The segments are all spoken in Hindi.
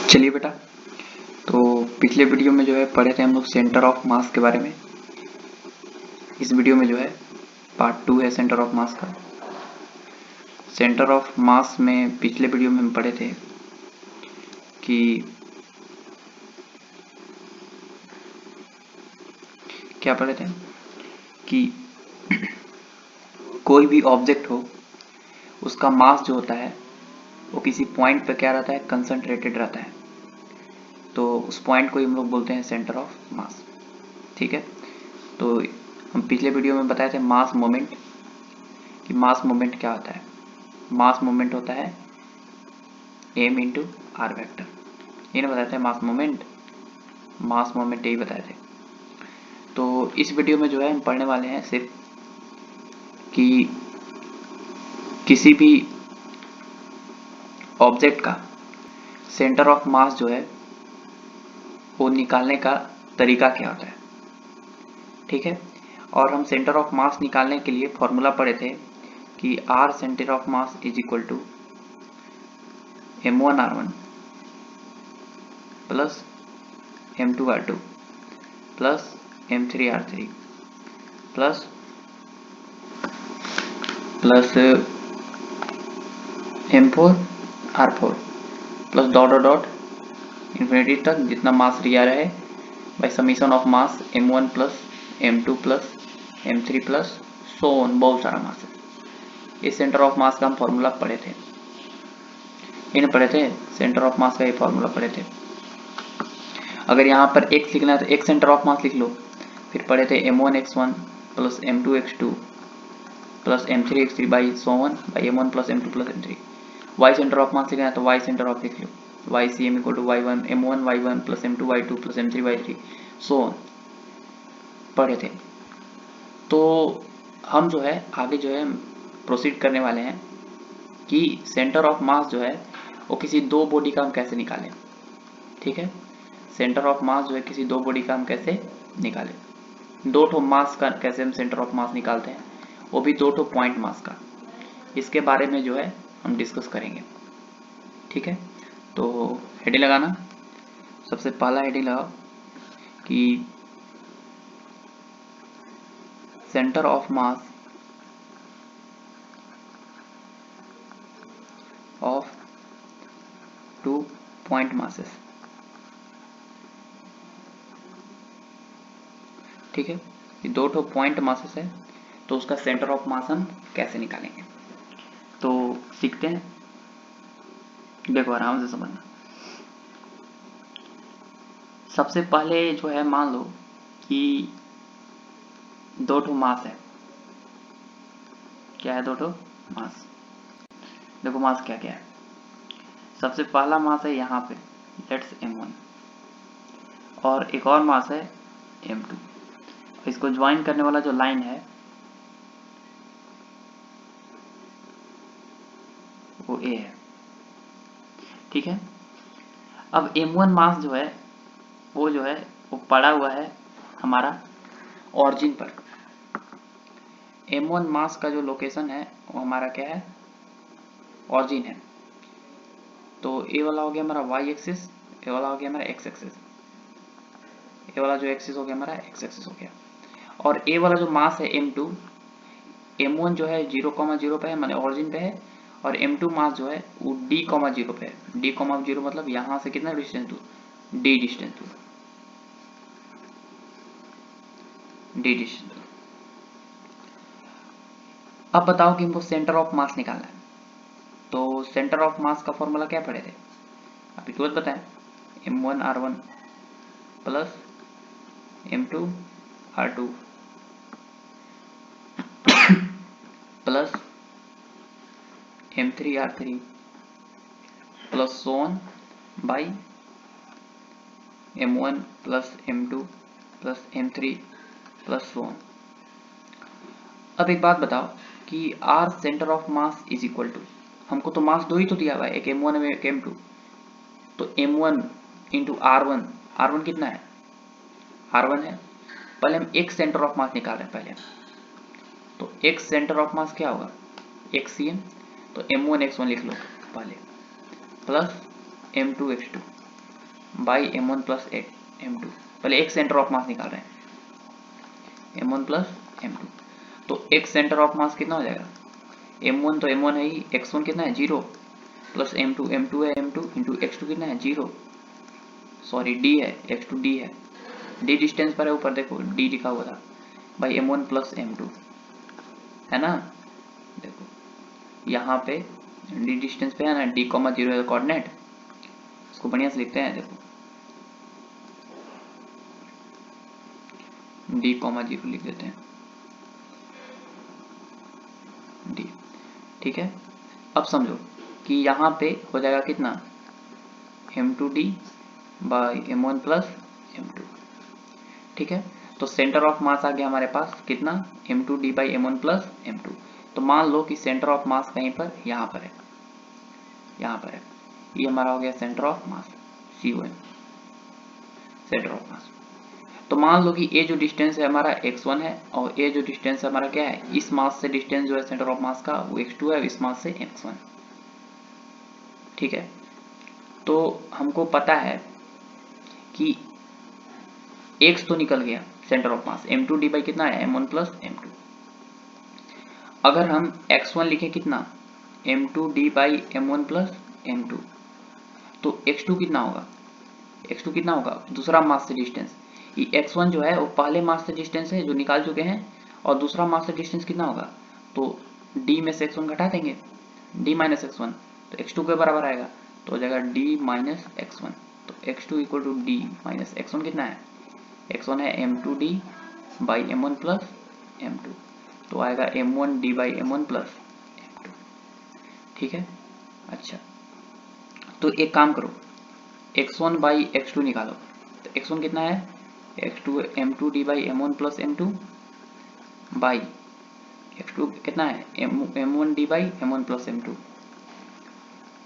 चलिए बेटा, तो पिछले वीडियो में जो है पढ़े थे हम लोग सेंटर ऑफ मास के बारे में। इस वीडियो में जो है पार्ट 2 है सेंटर ऑफ मास का। सेंटर ऑफ मास में पिछले वीडियो में हम पढ़े थे कि क्या पढ़े थे कि कोई भी ऑब्जेक्ट हो उसका मास जो होता है वो किसी पॉइंट पे क्या रहता है, कंसंट्रेटेड रहता है। तो उस पॉइंट को ही हम लोग बोलते हैं सेंटर ऑफ मास। ठीक है, तो हम पिछले वीडियो में बताए थे मास मोमेंट, कि मास मोमेंट क्या होता है। मास मोमेंट होता है m इंटू आर वैक्टर। ये ना बताए थे मास मोमेंट यही बताए थे। तो इस वीडियो में जो है हम पढ़ने वाले हैं सिर्फ कि किसी भी ऑब्जेक्ट का सेंटर ऑफ मास जो है वो निकालने का तरीका क्या होता है। ठीक है, और हम सेंटर ऑफ मास निकालने के लिए फॉर्मूला पढ़े थे कि r centre of mass is equal to m1r1 plus m2r2 plus m3r3 plus m4r4 plus dot dot dot infinity तक जितना मास लिया रहे by summation of mass m1 plus m2 plus m3 plus so on, बहुत सारा मास है। इस सेंटर ऑफ मास का हम फॉर्मूला पढ़े थे, इन पढ़े थे सेंटर ऑफ मास का ये फॉर्मूला पढ़े थे। अगर यहाँ पर x लिखना है तो x सेंटर ऑफ मास लिख लो। फिर पढ़े थे m1x1 plus m2x2 plus m3x3 by so on by m1 plus m2 plus m3। y centre of mass लिखना है तो y सेंटर ऑफ लिख लो, YCM equal to y1 m1 y1 plus m2 y2 plus m3 y3 so on पढ़े थे। तो हम जो है आगे जो है प्रोसीड करने वाले हैं कि सेंटर ऑफ मास जो है वो किसी दो बॉडी का हम कैसे निकालें। ठीक है, सेंटर ऑफ मास जो है किसी दो बॉडी का हम कैसे निकालें, दो ठो मास का कैसे हम सेंटर ऑफ मास निकालते हैं, वो भी दो ठो पॉइंट मास का। इसके बारे में जो है हम डिस्कस करेंगे। ठीक है, तो हेडिंग लगाना। सबसे पहला हेडिंग लगाओ कि centre of mass of two point masses. ठीक है, ये दो ठो पॉइंट मासेस है तो उसका सेंटर ऑफ मास हम कैसे निकालेंगे। तो सीखते हैं, देखो आराम से समझना। सबसे पहले जो है मान लो कि दो ठो मास है। क्या है? दो ठो मास। देखो मास क्या क्या है। सबसे पहला मास है यहाँ पे लेट्स m1 और एक और मास है m2। इसको ज्वाइन करने वाला जो लाइन है वो a है। ठीक है, अब m1 मास जो है वो पड़ा हुआ है हमारा ऑरिजिन पर। m1 मास का जो लोकेशन है वो हमारा क्या है, ऑरिजिन है। तो ये वाला हो गया हमारा y एक्सिस, ये वाला हो गया हमारा x एक्सिस, ये वाला जो एक्सिस हो गया हमारा x एक्सिस हो गया। और a वाला जो मास है m2, m1 जो है 0,0 पे है माने ऑरिजिन पे है, और m2 मास जो है वो d,0 पे है। d,0 मतलब यहाँ से कितना डिस्टेंस दूर, d डिस्टेंस दूर, d डिस्टेंस दूर। अब बताओ कि हमको सेंटर ऑफ मास निकालना है। तो सेंटर ऑफ मास का फॉर्मूला क्या पढ़े थे, अभी तुरंत बताएं, m1r1 plus m2r2 plus m3r3 plus so on by m1 plus m2 plus m3 plus so on. अब एक बात बताओ कि r centre of mass is equal to, हमको तो मास दो ही तो दिया हुआ है, एक m1 में एक m2। तो m1 इंटू r1, r1 कितना है, r1 है। पहले हम एक सेंटर ऑफ मास निकाल रहे हैं पहले, तो एक सेंटर ऑफ मास क्या होगा, xcm। तो m1 x1 लिख लो पहले, plus m2 x2 by m1 plus m2। पहले एक सेंटर ऑफ मास निकाल रहे हैं, m1 प्लस m2। तो एक सेंटर ऑफ मास कितना हो जाएगा, m1 तो m1 है ही, x1 कितना है 0, प्लस m2 है m2 इंटू x2 कितना है 0, सॉरी d है, x2 d है, d डिस्टेंस पर है ऊपर देखो d लिखा हुआ था, भाई m1 प्लस m2 है ना। देखो यहाँ पे d डिस्टेंस पे है ना, d, 0 है कोऑर्डिनेट, इसको बढ़िया से लिखते हैं। देखो d, 0 लिख देते हैं, d, ठीक है। अब समझो कि यहाँ पे हो जाएगा कितना, m2d by m1 plus m2, ठीक है। तो सेंटर ऑफ मास आ गया हमारे पास कितना, m2d by m1 plus m2। तो मान लो कि सेंटर ऑफ मास कहीं पर यहाँ पर है, यहाँ पर है, ये हमारा हो गया centre of mass, COM, centre of मास। तो मान लो कि ये जो डिस्टेंस है हमारा x1 है, और ये जो डिस्टेंस है हमारा क्या है, इस मास से डिस्टेंस जो है सेंटर ऑफ मास का वो x2 है, इस मास से x1, ठीक है। तो हमको पता है कि x तो निकल गया centre of mass, m2d by कितना है m1 प्लस m2। अगर हम x1 लिखे कितना, m2d by m1 plus m2, तो x2 कितना होगा, x2 कितना होगा, दूसरा मास से डिस्टेंस, ये x1 जो है वो पहले मास से डिस्टेंस है जो निकाल चुके हैं, और दूसरा मास से डिस्टेंस कितना होगा, तो d में से x1 घटा देंगे, d माइनस x1, तो x2 के बराबर आएगा, तो हो जाएगा d माइनस x1। तो x2 equal to d minus x1 कितना है, x1 है m2d by m1 plus m2, तो आएगा m1d by m1 plus m2, ठीक है। अच्छा, तो एक काम करो, x1 बाई x2 निकालो, तो x1 कितना है, x2 m2d by m1 plus m2 by x2 कितना है m1d by m1 plus m2।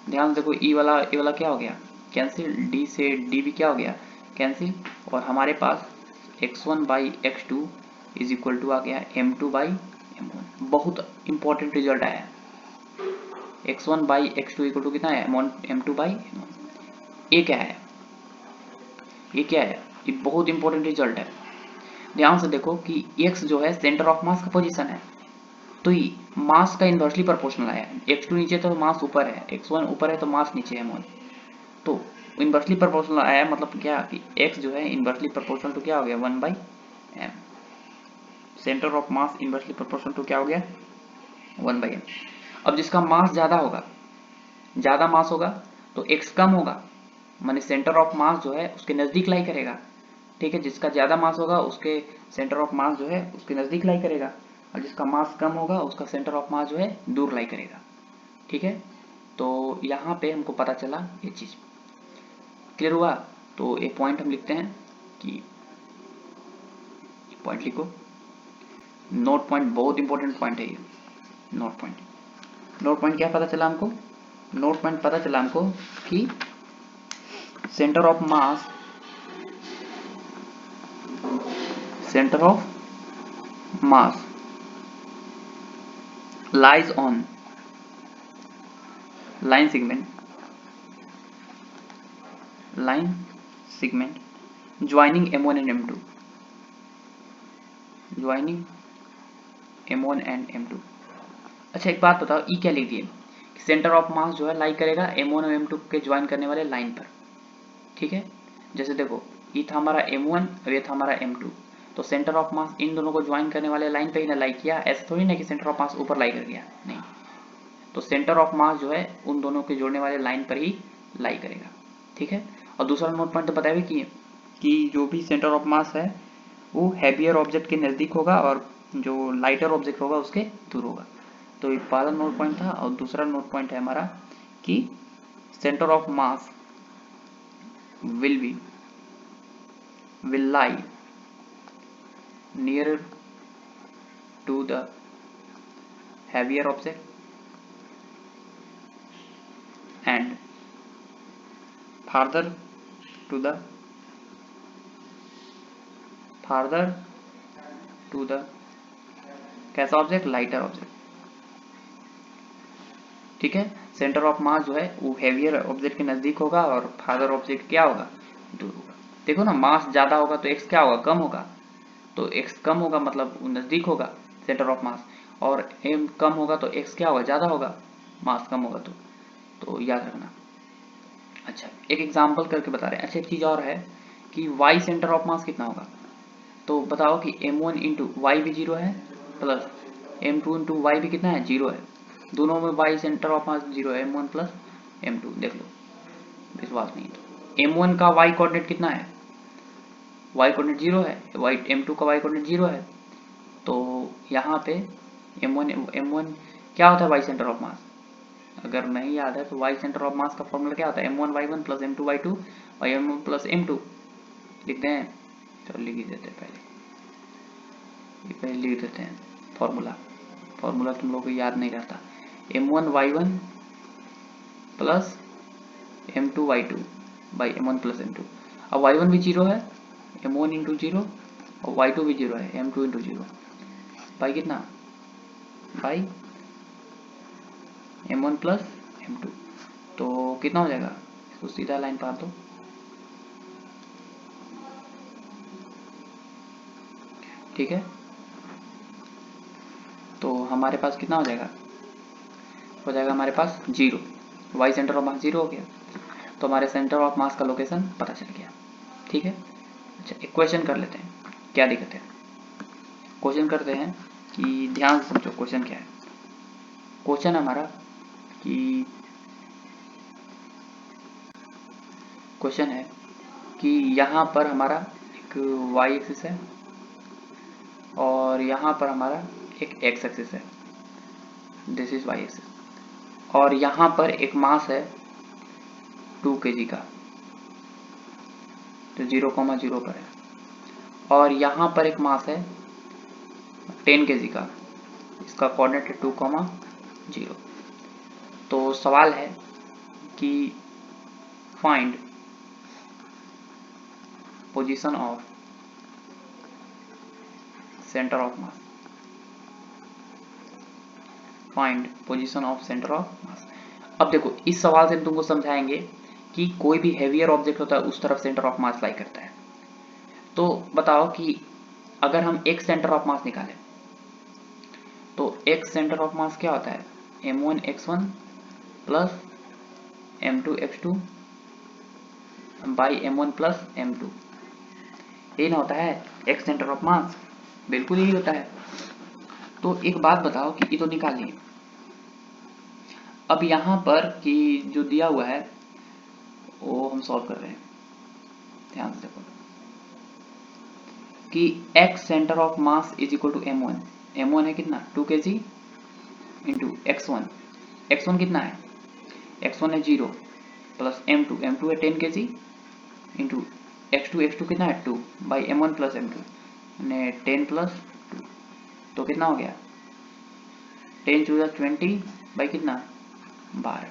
ध्यान से देखो ये वाला क्या हो गया कैंसिल, d से d भी क्या हो गया कैंसिल, और हमारे पास x1 by x2 is equal to आ गया m2 बाई m1। बहुत इंपॉर्टेंट रिजल्ट आया है, x1 by x2 equal to कितना है m2 बाई m1। ये क्या है, ये क्या है, ये बहुत इंपॉर्टेंट रिजल्ट है। ध्यान से देखो कि x जो है सेंटर ऑफ मास का पोजीशन है, तो ये मास का इन्वर्सली प्रोपोर्शनल आया है, x2 नीचे तो मास ऊपर है, x1 ऊपर है तो मास नीचे है m1, तो इन्वर्सली प्रोपोर्शनल आया है, मतलब क्या कि x जो है इन्वर्सली प्रोपोर्शनल टू क्या हो गया 1 by m, centre of mass inversely proportional to क्या हो गया 1 बाई m। अब जिसका मास ज्यादा होगा, ज्यादा मास होगा तो x कम होगा, माने सेंटर ऑफ मास जो है उसके नजदीक लाई करेगा, ठीक है। जिसका ज्यादा मास होगा उसके सेंटर ऑफ मास जो है उसके नजदीक लाई करेगा, और जिसका मास कम होगा उसका सेंटर ऑफ मास जो है दूर लाई करेगा, ठीक है। तो यहाँ पे हमको पता चला ये चीज, क्लियर हुआ। तो एक पॉइंट हम लिखते हैं कि पॉइंट लिखो, नोट पॉइंट बहुत इंपॉर्टेंट पॉइंट है ये, नोट पॉइंट। नोट पॉइंट क्या पता चला हमको, नोट पॉइंट पता चला हमको कि centre of mass, centre of mass lies on line segment joining m1 and m2, joining m1 and m2। अच्छा एक बात बताओ, ई क्या लिख दिए कि सेंटर ऑफ मास जो है लाई करेगा m1 और m2 के ज्वाइन करने वाले लाइन पर, ठीक है। जैसे देखो ये था हमारा m1 और ये था हमारा m2, तो सेंटर ऑफ मास इन दोनों को ज्वाइन करने वाले लाइन पे ही ना लाई किया, ऐसा थोड़ी ना कि सेंटर ऑफ मास ऊपर लाई कर गया, नहीं। तो सेंटर ऑफ मास जो है उन दोनों के जोड़ने वाले लाइन पर ही लाई करेगा, ठीक है। और दूसरा नोट पॉइंट तो बताया भी कि जो भी सेंटर ऑफ मास है वो हैवियर ऑब्जेक्ट के नज़दीक होगा और जो लाइटर ऑब्जेक्ट होगा उसके दूर होगा। तो ये पहला नोट पॉइंट था, और दूसरा नोट पॉइंट है हमारा कि centre of mass will lie nearer to the heavier object and farther to the कैसा ऑब्जेक्ट, लाइटर ऑब्जेक्ट, ठीक है। सेंटर ऑफ मास जो है वो हेवियर ऑब्जेक्ट के नजदीक होगा और फादर ऑब्जेक्ट क्या होगा, दूर होगा। देखो ना, मास ज़्यादा होगा तो x क्या होगा, कम होगा, तो x कम होगा मतलब नज़दीक होगा सेंटर ऑफ मास, और m कम होगा तो x क्या होगा, ज़्यादा होगा, मास कम होगा तो याद रखना। अच्छा, एक एग्जाम्पल करके बता रहे हैं। अच्छा, एक चीज़ और है कि y सेंटर ऑफ मास कितना होगा, तो बताओ कि m1 इंटू वाई भी जीरो है, प्लस m2 इंटू वाई भी कितना है, जीरो है। दोनों में y centre of mass zero है, m1 प्लस m2। देख लो, विश्वास नहीं तो m1 का y कोऑर्डिनेट कितना है, y कोऑर्डिनेट जीरो है, m2 का y कोऑर्डिनेट जीरो है, तो यहाँ पे m1 क्या होता है, y सेंटर ऑफ मास। अगर नहीं याद है तो y सेंटर ऑफ मास का फॉर्मूला क्या होता है, m1 y1 plus m2 y2 by m1 plus m2। लिखते हैं, चलो लिख ही देते हैं, पहले लिख देते हैं फॉर्मूला तुम लोगों को याद नहीं रहता। m1 y1 plus m2 y2 by m1 plus m2। अब y1 भी जीरो है, m1 इंटू जीरो, और y2 भी जीरो है, m2 इंटू जीरो, बाई कितना, बाई m1 प्लस m2। तो कितना हो जाएगा, इसको सीधा लाइन पार दो, ठीक है। तो हमारे पास कितना हो जाएगा हमारे पास zero, y centre of mass zero हो गया, तो हमारे सेंटर ऑफ मास का लोकेशन पता चल गया, ठीक है। अच्छा, एक क्वेश्चन कर लेते हैं, क्या दिक्कत है, क्वेश्चन करते हैं कि ध्यान से समझो क्वेश्चन क्या है। क्वेश्चन हमारा कि क्वेश्चन है कि यहाँ पर हमारा एक y एक्सिस है और यहाँ पर हमारा एक x एक्सिस है, दिस इज y एक्सिस, और यहाँ पर एक मास है 2 kg का, तो 0,0 पर है, और यहाँ पर एक मास है 10 kg का, इसका कोऑर्डिनेट है 2,0। तो सवाल है कि find position of centre of mass, find position of centre of मास। अब देखो, इस सवाल से हम तुमको समझाएंगे कि कोई भी हैवियर ऑब्जेक्ट होता है उस तरफ सेंटर ऑफ मास लाई करता है। तो बताओ कि अगर हम एक सेंटर ऑफ मास निकालें तो एक सेंटर ऑफ मास क्या होता है, m1 x1 plus m2 x2 by m1 plus m2, यही ना होता है एक सेंटर ऑफ मास, बिल्कुल यही होता है। तो एक बात बताओ कि ये तो निकाल लिए, अब यहाँ पर कि जो दिया हुआ है वो हम सॉल्व कर रहे हैं, ध्यान से देखो कि x centre of mass is equal to m1 है कितना 2 kg इंटू x1 कितना है, x1 है 0 प्लस m2 है 10 kg इंटू x2 कितना है 2 बाई m1 प्लस m2 ने 10 प्लस 2, तो कितना हो गया 10 चूजा 20 बाई कितना 12,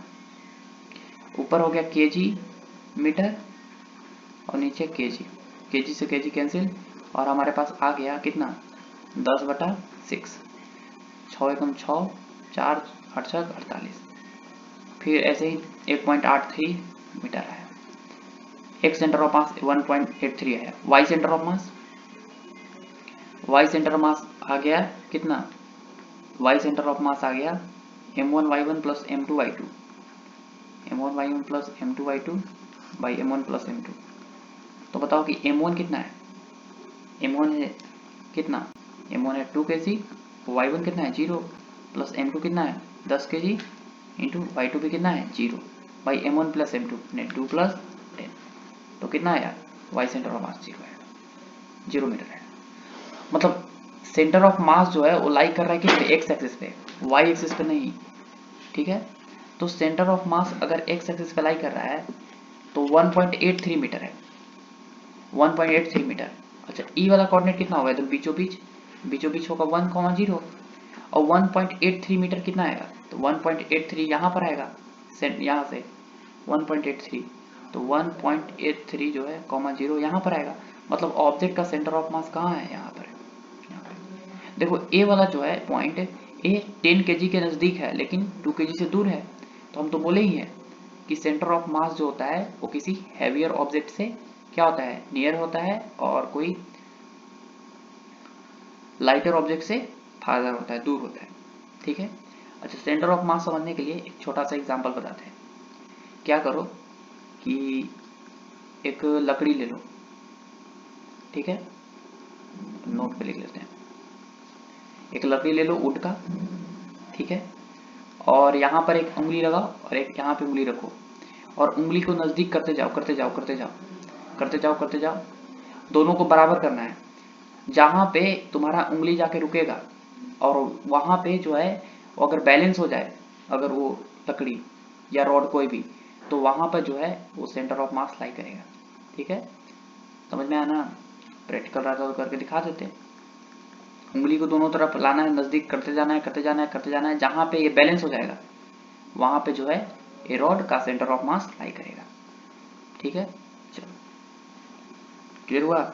ऊपर हो गया kg मीटर और नीचे kg से kg कैंसिल, और हमारे पास आ गया कितना 10/6, 6 एकम 6, 4 8 6 48, फिर ऐसे ही 1.83 मीटर आया। एक सेंटर ऑफ मास 1.83 आया। वाई सेंटर ऑफ मास आ गया कितना, वाई सेंटर ऑफ मास आ गया m1 y1 plus m2 y2, m1 y1 plus m2 y2 by m1 plus m2। तो बताओ कि m1 कितना है, m1 है कितना, m1 है 2 kg, y1 कितना है 0 प्लस m2 कितना है 10 kg इंटू y2 भी कितना है 0 बाई m1 प्लस m2 ने 2 प्लस 10, तो कितना आया y सेंटर ऑफ मास 0 है, 0 मीटर है। मतलब सेंटर ऑफ मास जो है वो लाई कर रहा है किस पे, x एक्सिस पे, y एक्सिस पे नहीं, ठीक है। तो सेंटर ऑफ मास अगर x एक्सिस पे लाई कर रहा है तो 1.83 मीटर है, 1.83 मीटर। अच्छा, ई वाला कोऑर्डिनेट कितना होगा, तो बीचों बीच होगा 1,0 और 1.83 मीटर कितना आएगा, तो 1.83 यहाँ पर आएगा, यहाँ से 1.83, तो 1.83 जो है 0 यहाँ पर आएगा। मतलब ऑब्जेक्ट का सेंटर ऑफ मास कहाँ है, यहाँ पर। देखो ए वाला जो है पॉइंट, ए 10 kg के नज़दीक है लेकिन 2 kg से दूर है, तो हम तो बोले ही हैं कि सेंटर ऑफ मास जो होता है वो किसी हैवियर ऑब्जेक्ट से क्या होता है, नियर होता है और कोई लाइटर ऑब्जेक्ट से फारदर होता है, दूर होता है। ठीक है। अच्छा, सेंटर ऑफ मास समझने के लिए एक छोटा सा एग्जांपल बताते हैं। क्या करो कि एक लकड़ी ले लो, ठीक है, नोट पे लिख लेते हैं। एक लकड़ी ले लो वुड का, ठीक है, और यहाँ पर एक उंगली लगाओ और एक यहाँ पे उंगली रखो और उंगली को नजदीक करते जाओ करते जाओ करते जाओ करते जाओ करते जाओ, दोनों को बराबर करना है। जहाँ पे तुम्हारा उंगली जाके रुकेगा और वहाँ पे जो है वो अगर बैलेंस हो जाए, अगर वो लकड़ी या रॉड कोई भी, तो वहाँ पर जो है वो सेंटर ऑफ मास लाई करेगा। ठीक है, समझ में आना? प्रैक्टिकल रहता तो करके दिखा देते। उंगली को दोनों तरफ लाना है, नजदीक करते जाना है करते जाना है करते जाना है, जहाँ पे ये बैलेंस हो जाएगा वहाँ पे जो है ये रॉड का सेंटर ऑफ मास लाई करेगा। ठीक है, चलो क्लियर हुआ?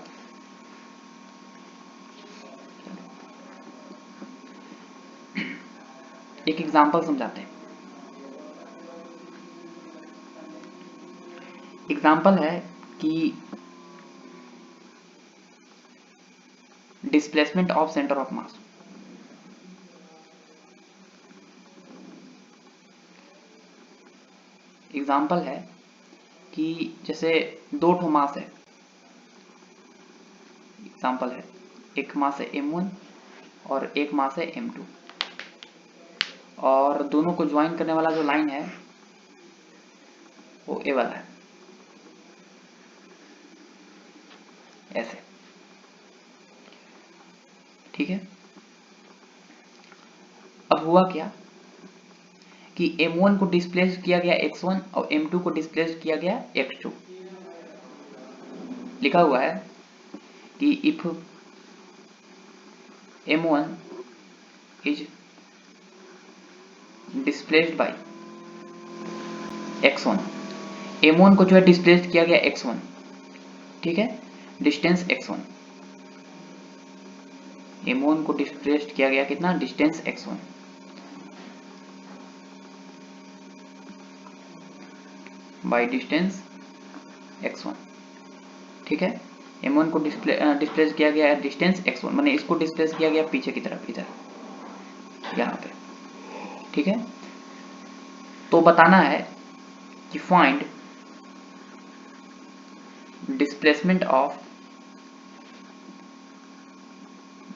एक एग्जांपल समझाते हैं। एग्जांपल है कि displacement of centre of mass. Example है कि जैसे दो ठो मास है। एग्जांपल है, एक मास है m1 और एक मास है m2, और दोनों को ज्वाइन करने वाला जो लाइन है वो ए वाला है, ऐसे। ठीक है, अब हुआ क्या कि m1 को डिस्प्लेस किया गया x1 और m2 को डिस्प्लेस किया गया x2। लिखा हुआ है कि if m1 is displaced by x1, m1 को जो है डिस्प्लेस किया गया x1, ठीक है, डिस्टेंस x1, m1 को डिस्प्लेस किया गया कितना, distance x1, by distance x1। ठीक है, m1 को डिस्प्लेस किया गया है डिस्टेंस x1, माने इसको डिस्प्लेस किया गया पीछे की तरफ, इधर यहाँ पे। ठीक है, तो बताना है कि find displacement of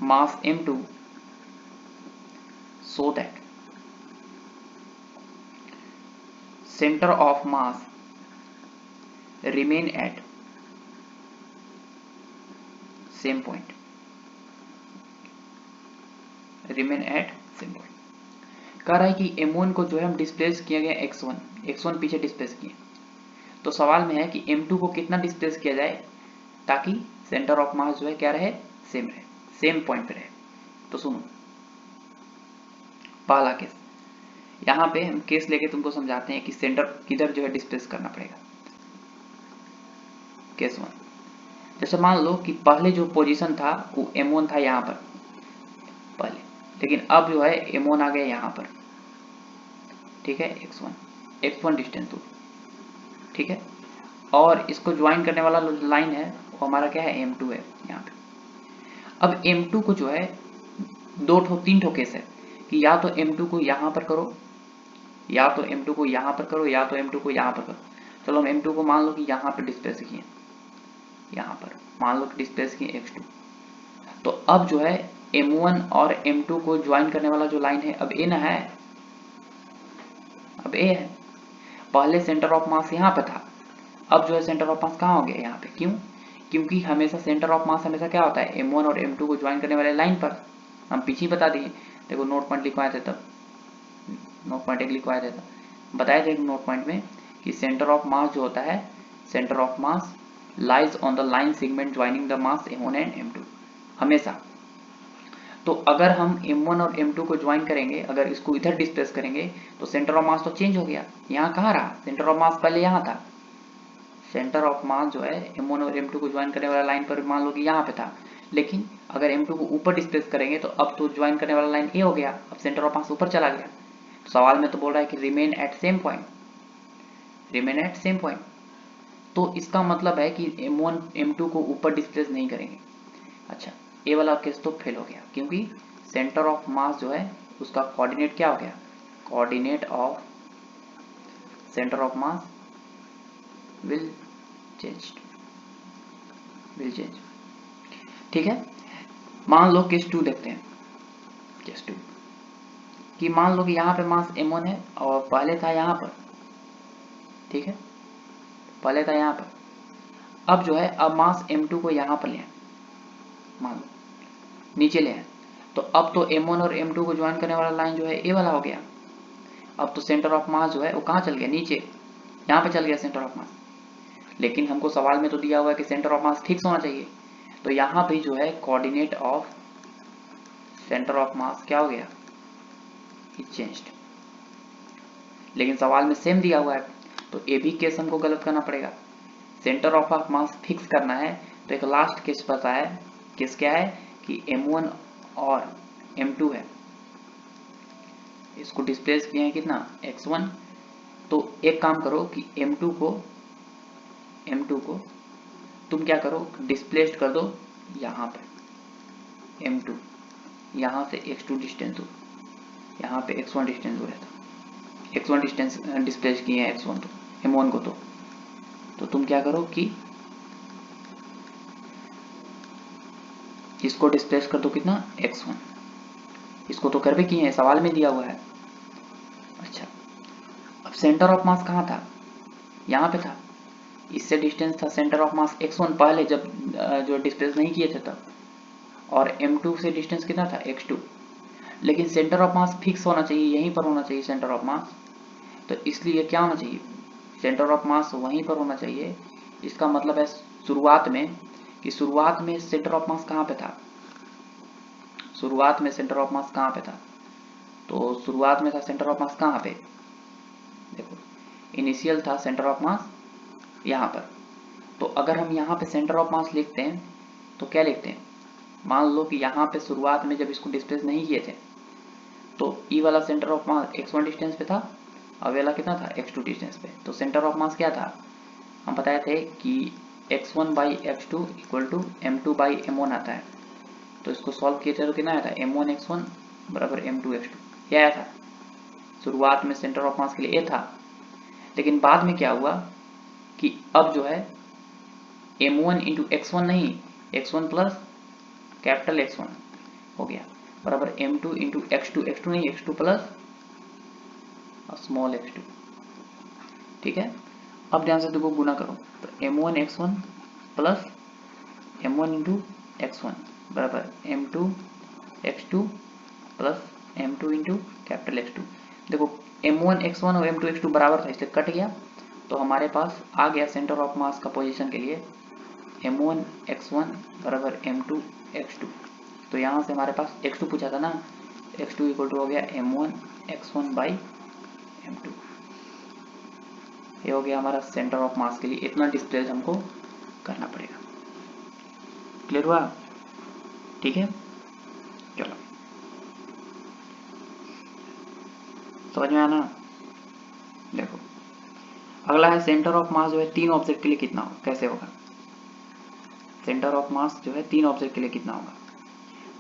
mass m2 so that center of mass remain at same point, remain at same point। कह रहा है कि m1 को जो है हम डिस्प्लेस किया गया x1 पीछे डिस्प्लेस किए, तो सवाल में है कि m2 को कितना डिस्प्लेस किया जाए ताकि सेंटर ऑफ मास जो है क्या रहे, सेम रहे, सेम पॉइंट पे रहे। तो सुनो, पहला केस, यहाँ पे हम केस लेके तुमको समझाते हैं कि सेंटर किधर जो है डिस्प्लेस करना पड़ेगा। केस 1, जैसे मान लो कि पहले जो पोजीशन था वो m1 था यहाँ पर पहले, लेकिन अब जो है m1 आ गया यहाँ पर। ठीक है, x1 डिस्टेंस दूर। ठीक है, और इसको ज्वाइन करने वाला लाइन है वो हमारा क्या है, m2 है यहाँ पे। अब m2 को जो है तीन ठो केस है कि या तो m2 को यहाँ पर करो, या तो m2 को यहाँ पर करो, या तो m2 को यहाँ पर करो। चलो हम m2 को मान लो कि यहाँ पर डिस्प्लेस किए, यहाँ पर मान लो कि डिस्प्लेस किए x2। तो अब जो है m1 और m2 को ज्वाइन करने वाला जो लाइन है अब a ना है, अब a है। पहले सेंटर ऑफ मास यहाँ पे था, अब जो है सेंटर ऑफ मास कहाँ हो गया, यहाँ पे। क्यों? क्योंकि हमेशा सेंटर ऑफ मास हमेशा क्या होता है, m1 और m2 को ज्वाइन करने वाले लाइन पर। हम पीछे बता दिए, देखो नोट पॉइंट लिखवाए थे, तब नोट पॉइंट एक लिखवाए थे, तब बताए थे नोट पॉइंट में कि सेंटर ऑफ मास जो होता है, centre of mass lies on the line segment joining the mass m1 and m2 हमेशा। तो अगर हम m1 और m2 को ज्वाइन करेंगे, अगर इसको इधर डिस्प्लेस करेंगे तो सेंटर ऑफ मास तो चेंज हो गया। यहाँ कहाँ रहा सेंटर ऑफ मास, पहले यहाँ था। सेंटर ऑफ मास जो है m1 और m2 को ज्वाइन करने वाला लाइन पर मान लो कि यहाँ पे था, लेकिन अगर m2 को ऊपर डिस्प्लेस करेंगे तो अब तो ज्वाइन करने वाला लाइन a हो गया, अब सेंटर ऑफ मास ऊपर चला गया। तो सवाल में तो बोल रहा है कि remain at same point, remain at same point. तो इसका मतलब है कि M1 M2 को ऊपर डिस्प्लेस नहीं करेंगे। अच्छा, ये वाला केस तो फेल हो गया, क्योंकि सेंटर ऑफ मास जो है उसका कोऑर्डिनेट क्या हो गया, coordinate of centre of mass will change. ठीक है। मान लो केस 2 देखते हैं। केस 2 कि मान लो कि यहाँ पे मास M1 है और पहले था यहाँ पर, ठीक है, पहले था यहाँ पर। अब जो है, अब मास M2 को यहाँ पर ले आए, मान लो नीचे ले आए, तो अब तो M1 और M2 को ज्वाइन करने वाला लाइन जो है ए वाला हो गया। अब तो सेंटर ऑफ मास जो है वो कहाँ चल गया, नीचे, यहाँ पे चल गया सेंटर ऑफ मास। लेकिन हमको सवाल में तो दिया हुआ है कि सेंटर ऑफ मास फिक्स होना चाहिए, तो यहाँ पे जो है कोऑर्डिनेट ऑफ सेंटर ऑफ मास क्या हो गया, इज चेंज्ड। लेकिन सवाल में सेम दिया हुआ है, तो ये भी केस हमको गलत करना पड़ेगा। सेंटर ऑफ मास फिक्स करना है, तो एक लास्ट केस पता है, केस क्या है कि M1 और M2 है, इसको डिस्प्लेस किए हैं कितना, x1। तो एक काम करो कि M2 को तुम क्या करो, डिस्प्लेस्ड कर दो यहाँ पे M2, यहाँ से x2 डिस्टेंस दूर, यहाँ पे x1 डिस्टेंस दूर है, तो x1 डिस्टेंस डिस्प्लेस किए हैं x1 तो M1 को, तो तुम क्या करो कि इसको डिस्प्लेस कर दो कितना, x1। इसको तो कर भी किए हैं, सवाल में दिया हुआ है। अच्छा, अब सेंटर ऑफ मास कहाँ था, यहाँ पे था, इससे डिस्टेंस था सेंटर ऑफ मास x1 पहले जब जो डिस्प्लेस नहीं किए थे तब, और M2 से डिस्टेंस कितना था, x2। लेकिन सेंटर ऑफ मास फिक्स होना चाहिए, यहीं पर होना चाहिए सेंटर ऑफ मास, तो इसलिए क्या होना चाहिए, सेंटर ऑफ मास वहीं पर होना चाहिए। इसका मतलब है शुरुआत में, कि शुरुआत में सेंटर ऑफ मास कहाँ पे था, शुरुआत में सेंटर ऑफ मास कहाँ पे था, तो शुरुआत में था सेंटर ऑफ मास कहाँ पे, देखो इनिशियल था सेंटर ऑफ मास यहाँ पर। तो अगर हम यहाँ पे सेंटर ऑफ मास लिखते हैं तो क्या लिखते हैं, मान लो कि यहाँ पे शुरुआत में जब इसको डिस्प्लेस नहीं किए थे तो ई वाला centre of mass x1 distance पे था, और वाला कितना था, x2 डिस्टेंस पे। तो सेंटर ऑफ मास क्या था, हम बताए थे कि x1 by x2 equal to M2 by M1 आता है। तो इसको सॉल्व किए थे तो कितना आया था, M1 x1 बराबर M2 x2, ये आया था। शुरुआत में सेंटर ऑफ मास के लिए ये था, लेकिन बाद में क्या हुआ कि अब जो है M1 इंटू x1 नहीं, x1 प्लस कैपिटल X1 हो गया बराबर M2 इंटू x2, x2 नहीं x2 प्लस स्मॉल x2। ठीक है, अब ध्यान से देखो गुना करो, तो M1 x1 plus M1 into x1 बराबर M2 x2 plus M2 into capital X2। देखो M1 x1 और M2 x2 बराबर था, इसलिए कट गया, तो हमारे पास आ गया सेंटर ऑफ मास का पोजीशन के लिए M1 x1 बराबर M2 x2। तो यहाँ से हमारे पास x2 पूछा था ना, x2 इक्वल टू हो गया M1 x1 बाई M2। ये हो गया हमारा सेंटर ऑफ मास के लिए, इतना डिस्प्लेस हमको करना पड़ेगा। क्लियर हुआ, ठीक है, चलो समझ में आना। देखो अगला है सेंटर ऑफ मास जो है 3 ऑब्जेक्ट के लिए कितना हो, कैसे होगा, सेंटर ऑफ मास जो है 3 ऑब्जेक्ट के लिए कितना होगा।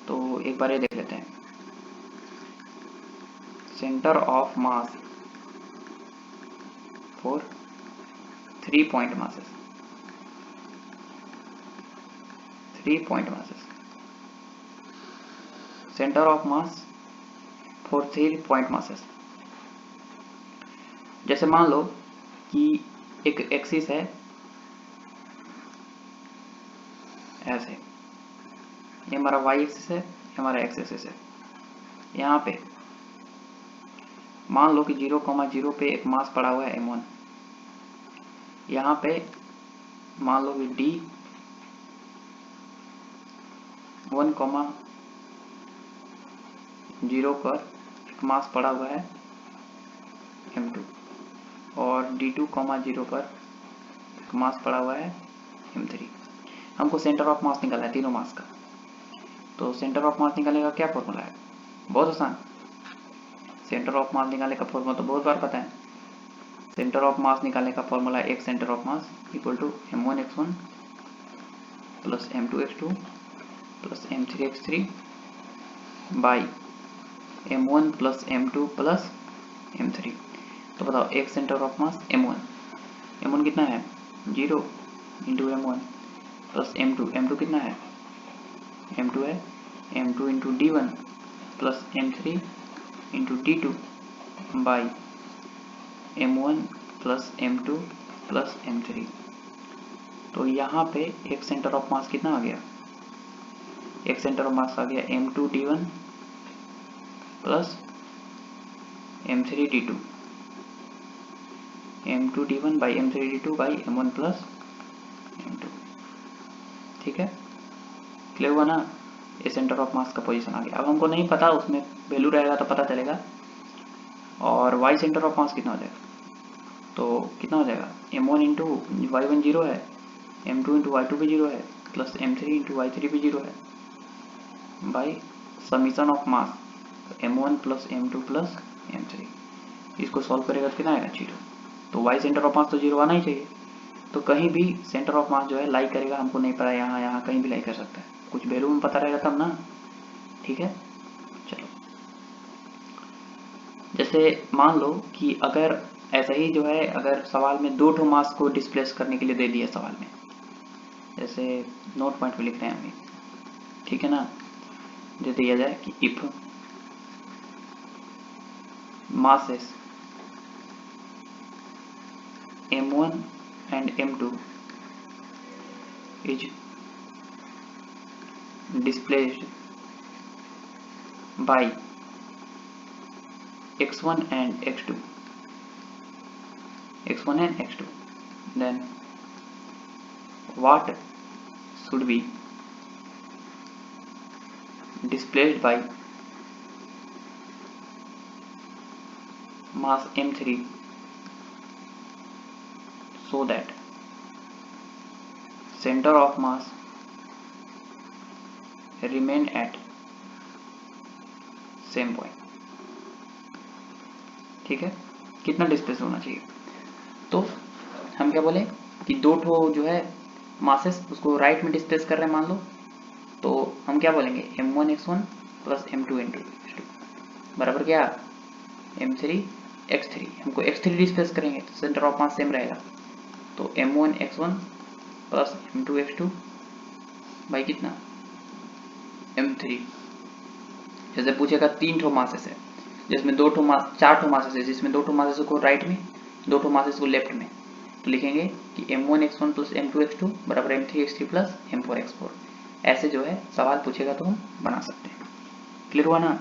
तो एक बार ये देख लेते हैं, centre of mass for 3 point masses, 3 point masses, centre of mass for 3 point masses. जैसे मान लो कि एक एक्सिस है ऐसे, ये हमारा y एक्सिस है, ये हमारा x एक्सिस है। यहाँ पे मान लो कि 0,0 पे एक मास पड़ा हुआ है M1, यहाँ पे मान लो कि D 1,0 पर एक मास पड़ा हुआ है M2, और D2,0 पर एक मास पड़ा हुआ है M3। हमको सेंटर ऑफ मास निकालना है तीनों मास का। तो सेंटर ऑफ मास निकालने का क्या फॉर्मूला है, बहुत आसान, सेंटर ऑफ मास निकालने का फॉर्मूला तो बहुत बार पता है, सेंटर ऑफ मास निकालने का फॉर्मूला है एक centre of mass equal to m1x1 plus m2x2 plus m3x3 by m1 plus m2 plus m3। तो बताओ एक सेंटर ऑफ मास m1 कितना है 0 इंटू m1 प्लस m2 कितना है m2 है m2 into d1 plus m3 into d2 by m1 plus m2 plus m3। तो यहाँ पे एक सेंटर ऑफ मास कितना आ गया, एक सेंटर ऑफ मास आ गया m2 d1 plus m3 d2, m2 d1 by m3 d2 by m1 plus m2। ठीक है, क्लियर हुआ ना, ये सेंटर ऑफ मास का पोजीशन आ गया। अब हमको नहीं पता, उसमें वैल्यू रहेगा तो पता चलेगा। और y सेंटर ऑफ मास कितना हो जाएगा, तो कितना हो जाएगा m1 इंटू y1 जीरो है, m2 इंटू y2 भी जीरो है, प्लस m3 इंटू y3 भी जीरो है, by summation of mass m1 plus m2 plus m3। इसको सॉल्व करेगा तो कितना आएगा जीरो। तो y सेंटर ऑफ मास तो जीरो आना ही चाहिए। तो कहीं भी सेंटर ऑफ मास जो है लाई करेगा, हमको नहीं पता, यहाँ कहीं भी लाई कर सकता है, कुछ वैल्यू में पता रहेगा तब ना। ठीक है, चलो जैसे मान लो कि अगर ऐसा ही जो है, अगर सवाल में दो ठो मास को डिस्प्लेस करने के लिए दे दिया सवाल में, जैसे नोट पॉइंट में लिख रहे हैं हम, ठीक है ना, दे दिया जाए कि if masses m1 and m2 is displaced by x1 and x2, then what should be displaced by mass m3 so that center of mass remain at same point। ठीक है, कितना डिस्प्लेस होना चाहिए, तो हम क्या बोले कि दो ठो जो है मासेस उसको राइट में डिस्प्लेस कर रहे हैं मान लो, तो हम क्या बोलेंगे m1x1 प्लस m2 x2 बराबर क्या m3 x3। हमको x3 डिस्प्लेस करेंगे तो सेंटर ऑफ मास सेम रहेगा, तो m1x1 plus m2 x2 by कितना m3। जैसे पूछेगा तीन ठो मासेस है जिसमें दो ठो मास, चार ठो मासेस है जिसमें दो ठो मासेस को राइट में, दो ठो मासेस को लेफ्ट में, तो लिखेंगे कि m1x1 प्लस m2x2 बराबर m3x3 प्लस m4x4। ऐसे जो है सवाल पूछेगा तो हम बना सकते हैं। क्लियर हुआ ना।